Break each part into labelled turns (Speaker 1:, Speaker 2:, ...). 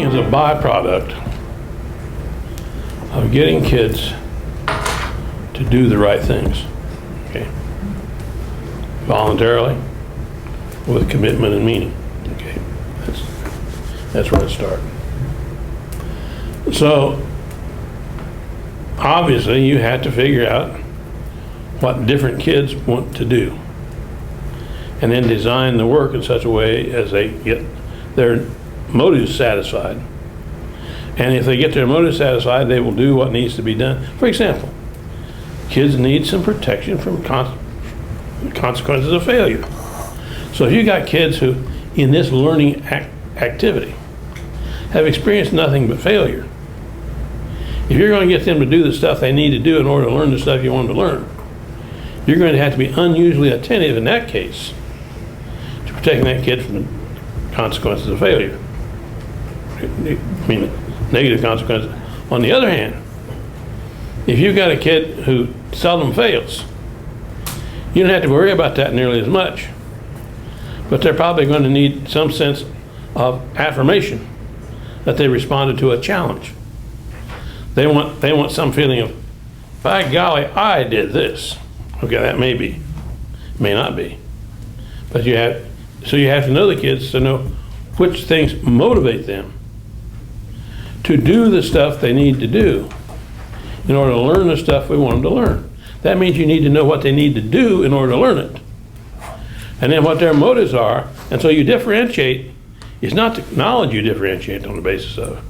Speaker 1: is a byproduct of getting kids to do the right things, okay? Voluntarily, with commitment and meaning, okay? That's where it starts. So, obviously, you have to figure out what different kids want to do, and then design the work in such a way as they get their motives satisfied. And if they get their motives satisfied, they will do what needs to be done. For example, kids need some protection from consequences of failure. So if you got kids who, in this learning activity, have experienced nothing but failure, if you're going to get them to do the stuff they need to do in order to learn the stuff you want them to learn, you're going to have to be unusually attentive in that case to protecting that kid from the consequences of failure. I mean, negative consequences. On the other hand, if you've got a kid who seldom fails, you don't have to worry about that nearly as much. But they're probably going to need some sense of affirmation that they responded to a challenge. They want some feeling of, by golly, I did this. Okay, that may be, may not be. But you have to know the kids to know which things motivate them to do the stuff they need to do in order to learn the stuff we want them to learn. That means you need to know what they need to do in order to learn it. And then what their motives are, and so you differentiate. It's not the knowledge you differentiate on the basis of.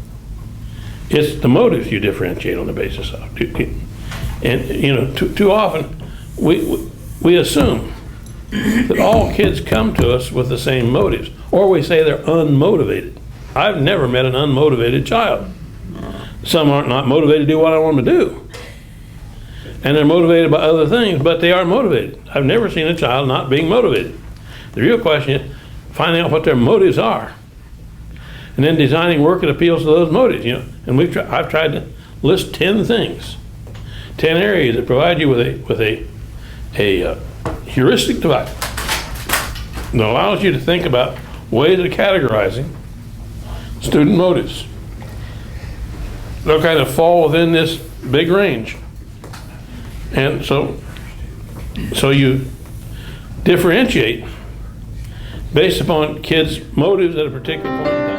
Speaker 1: It's the motives you differentiate on the basis of. And you know, too often we assume that all kids come to us with the same motives, or we say they're unmotivated. I've never met an unmotivated child. Some aren't not motivated to do what I want them to do, and they're motivated by other things, but they are motivated. I've never seen a child not being motivated. The real question is finding out what their motives are, and then designing work that appeals to those motives. You know, and I've tried to list 10 things, 10 areas that provide you with a heuristic device that allows you to think about ways of categorizing student motives. They'll kind of fall within this big range, and so you differentiate based upon kids' motives at a particular point in time.